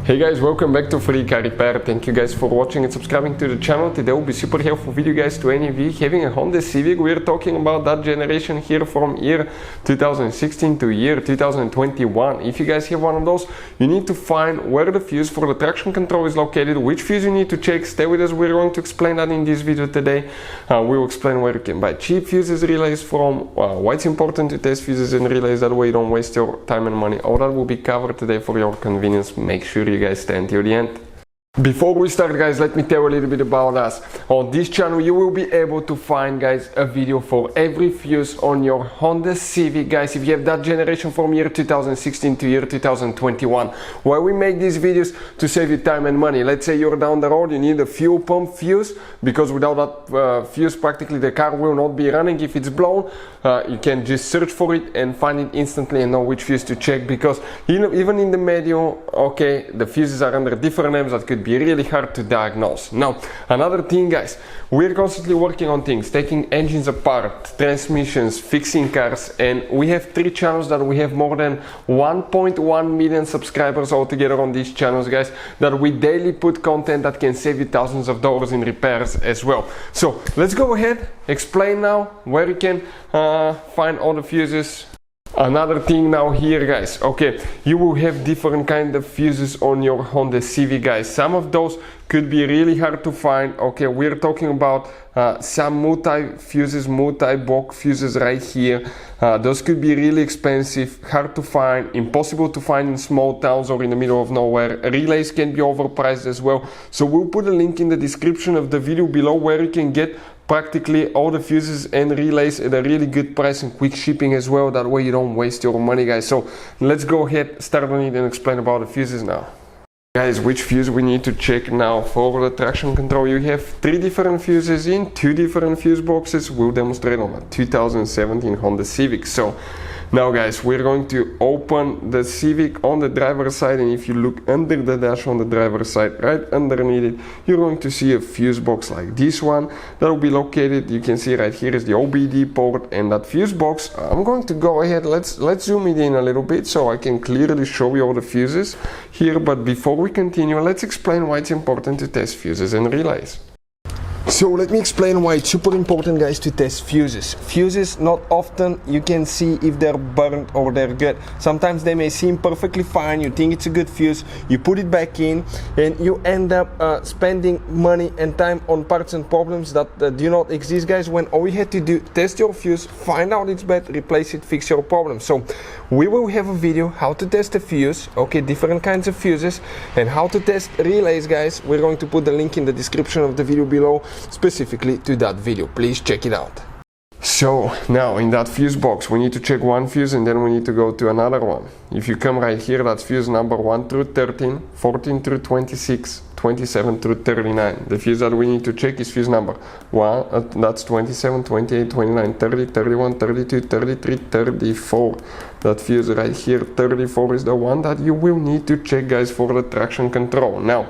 Hey guys, welcome back to Free Car Repair. Thank you guys for watching and subscribing to the channel. Today will be super helpful video guys to any of you having a Honda Civic. We're talking about that generation here from year 2016 to year 2021. If you guys have one of those, you need to find where the fuse for the traction control is located, which fuse you need to check. Stay with us, we're going to explain that in this video today. We will explain where you can buy cheap fuses relays from, why it's important to test fuses and relays, that way you don't waste your time and money. All that will be covered today for your convenience. Make sure you guys stay until the end. Before we start guys, let me tell you a little bit about us. On this channel you will be able to find guys a video for every fuse on your Honda Civic guys, if you have that generation from year 2016 to year 2021. Why we make these videos? To save you time and money. Let's say you're down the road, you need a fuel pump fuse, because without that fuse practically the car will not be running if it's blown. You can just search for it and find it instantly and know which fuse to check, because even in the manual, okay, the fuses are under different names that could be really hard to diagnose. Now, another thing guys, we're constantly working on things, taking engines apart, transmissions, fixing cars, and we have 3 channels that we have more than 1.1 million subscribers altogether on these channels guys, that we daily put content that can save you thousands of dollars in repairs as well. So let's go ahead, explain now where you can find all the fuses. Another thing now here guys, okay, you will have different kind of fuses on your Honda Civic guys. Some of those could be really hard to find. Okay, we're talking about some multi-fuses, multi-block fuses right here. Those could be really expensive, hard to find, impossible to find in small towns or in the middle of nowhere. Relays can be overpriced as well. So we'll put a link in the description of the video below where you can get practically all the fuses and relays at a really good price and quick shipping as well. That way you don't waste your money guys. So let's go ahead, start on it and explain about the fuses now. Guys, which fuse we need to check now for the traction control? You have 3 different fuses in 2 different fuse boxes. We'll demonstrate on a 2017 Honda Civic. So now guys, we're going to open the Civic on the driver's side, and if you look under the dash on the driver's side, right underneath it, you're going to see a fuse box like this one that will be located. You can see right here is the OBD port, and that fuse box, I'm going to go ahead, let's zoom it in a little bit so I can clearly show you all the fuses here. But before we continue, let's explain why it's important to test fuses and relays. So let me explain why it's super important guys to test fuses. Fuses, not often you can see if they're burnt or they're good. Sometimes they may seem perfectly fine, you think it's a good fuse, you put it back in and you end up spending money and time on parts and problems that do not exist guys, when all you had to do, test your fuse, find out it's bad, replace it, fix your problem. So we will have a video how to test a fuse, okay, different kinds of fuses, and how to test relays guys. We're going to put the link in the description of the video below specifically to that video. Please check it out. So now in that fuse box we need to check one fuse and then we need to go to another one. If you come right here, that's fuse number 1 through 13, 14 through 26, 27 through 39. The fuse that we need to check is fuse number 1, that's 27, 28, 29, 30, 31, 32, 33, 34. That fuse right here, 34, is the one that you will need to check guys for the traction control. Now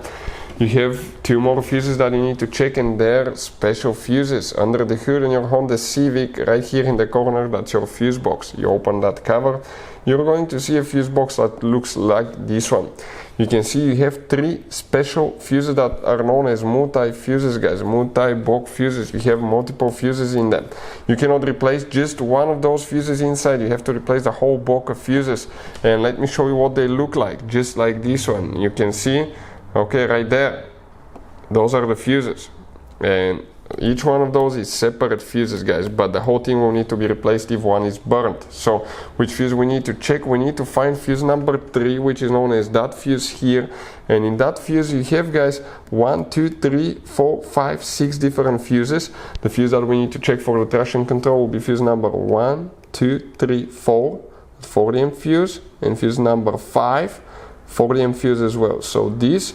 you have 2 more fuses that you need to check, and they're special fuses. Under the hood in your Honda Civic, right here in the corner, that's your fuse box. You open that cover, you're going to see a fuse box that looks like this one. You can see you have 3 special fuses that are known as multi-fuses guys, multi-block fuses. You have multiple fuses in them. You cannot replace just one of those fuses inside, you have to replace the whole block of fuses. And let me show you what they look like, just like this one. You can see, okay, right there, those are the fuses, and each one of those is separate fuses guys, but the whole thing will need to be replaced if one is burnt. So which fuse we need to check? We need to find fuse number 3, which is known as that fuse here, and in that fuse you have guys 1, 2, 3, 4, 5, 6 different fuses. The fuse that we need to check for the traction control will be fuse number 1, 2, 3, 4, 40 amp fuse, and fuse number 5, 40 amp fuse as well. So these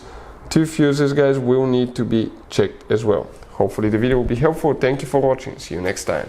2 fuses guys will need to be checked as well. Hopefully the video will be helpful. Thank you for watching. See you next time.